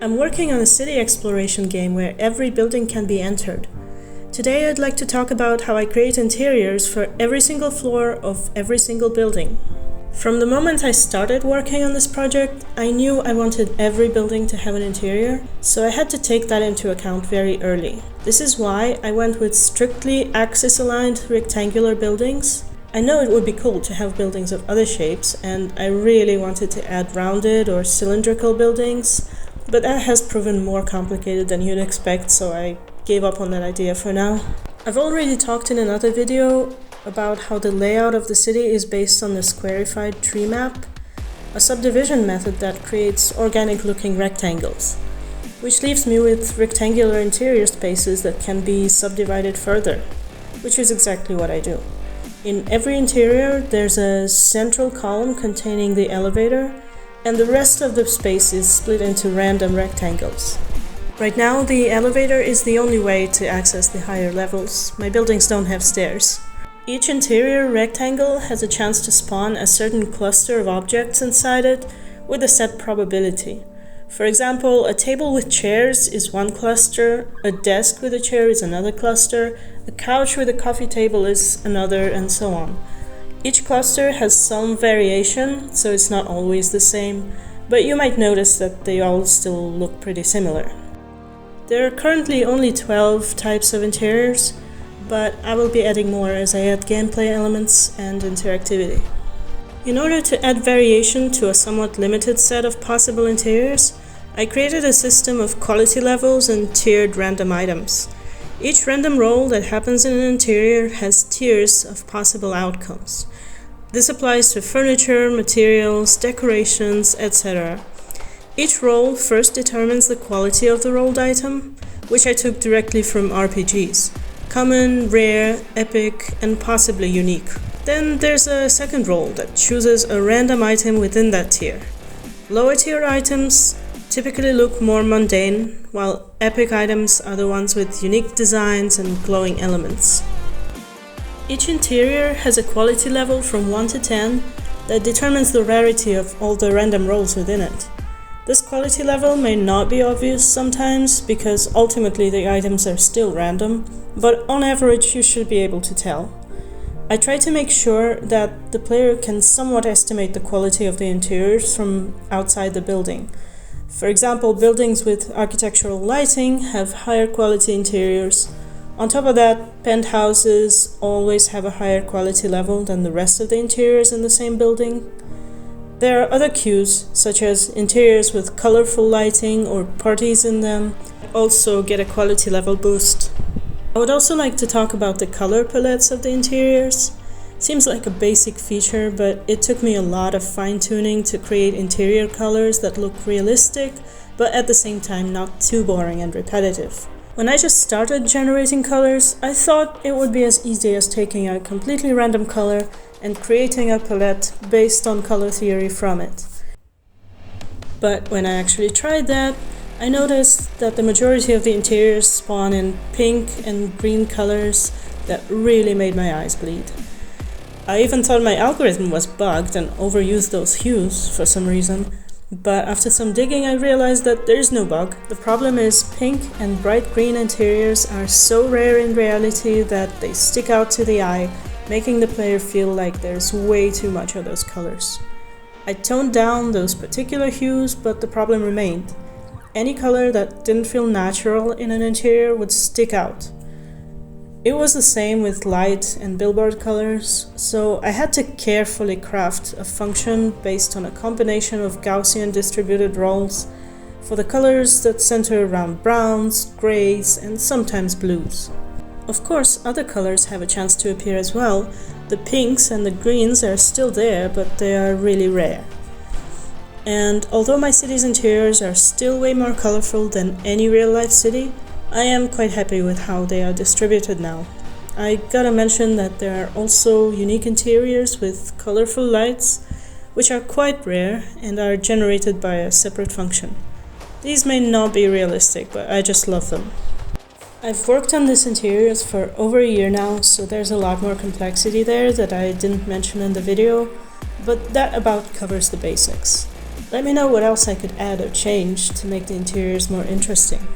I'm working on a city exploration game where every building can be entered. Today I'd like to talk about how I create interiors for every single floor of every single building. From the moment I started working on this project, I knew I wanted every building to have an interior, so I had to take that into account very early. This is why I went with strictly axis-aligned rectangular buildings. I know it would be cool to have buildings of other shapes, and I really wanted to add rounded or cylindrical buildings, but that has proven more complicated than you'd expect, so I gave up on that idea for now. I've already talked in another video about how the layout of the city is based on the squarified tree map, a subdivision method that creates organic-looking rectangles, which leaves me with rectangular interior spaces that can be subdivided further, which is exactly what I do. In every interior, there's a central column containing the elevator, and the rest of the space is split into random rectangles. Right now, the elevator is the only way to access the higher levels. My buildings don't have stairs. Each interior rectangle has a chance to spawn a certain cluster of objects inside it with a set probability. For example, a table with chairs is one cluster, a desk with a chair is another cluster, a couch with a coffee table is another, and so on. Each cluster has some variation, so it's not always the same, but you might notice that they all still look pretty similar. There are currently only 12 types of interiors, but I will be adding more as I add gameplay elements and interactivity. In order to add variation to a somewhat limited set of possible interiors, I created a system of quality levels and tiered random items. Each random roll that happens in an interior has tiers of possible outcomes. This applies to furniture, materials, decorations, etc. Each roll first determines the quality of the rolled item, which I took directly from RPGs. Common, rare, epic, and possibly unique. Then there's a second roll that chooses a random item within that tier. Lower tier items typically look more mundane, while epic items are the ones with unique designs and glowing elements. Each interior has a quality level from 1 to 10 that determines the rarity of all the random rolls within it. This quality level may not be obvious sometimes because ultimately the items are still random, but on average you should be able to tell. I try to make sure that the player can somewhat estimate the quality of the interiors from outside the building. For example, buildings with architectural lighting have higher quality interiors. On top of that, penthouses always have a higher quality level than the rest of the interiors in the same building. There are other cues, such as interiors with colorful lighting or parties in them, also get a quality level boost. I would also like to talk about the color palettes of the interiors. Seems like a basic feature, but it took me a lot of fine-tuning to create interior colors that look realistic, but at the same time not too boring and repetitive. When I just started generating colors, I thought it would be as easy as taking a completely random color and creating a palette based on color theory from it. But when I actually tried that, I noticed that the majority of the interiors spawn in pink and green colors that really made my eyes bleed. I even thought my algorithm was bugged and overused those hues for some reason, but after some digging I realized that there is no bug. The problem is pink and bright green interiors are so rare in reality that they stick out to the eye, making the player feel like there's way too much of those colors. I toned down those particular hues, but the problem remained. Any color that didn't feel natural in an interior would stick out. It was the same with light and billboard colors, so I had to carefully craft a function based on a combination of Gaussian distributed rolls for the colors that center around browns, grays, and sometimes blues. Of course, other colors have a chance to appear as well. The pinks and the greens are still there, but they are really rare. And although my city's interiors are still way more colorful than any real-life city, I am quite happy with how they are distributed now. I gotta mention that there are also unique interiors with colorful lights, which are quite rare and are generated by a separate function. These may not be realistic, but I just love them. I've worked on these interiors for over a year now, so there's a lot more complexity there that I didn't mention in the video, but that about covers the basics. Let me know what else I could add or change to make the interiors more interesting.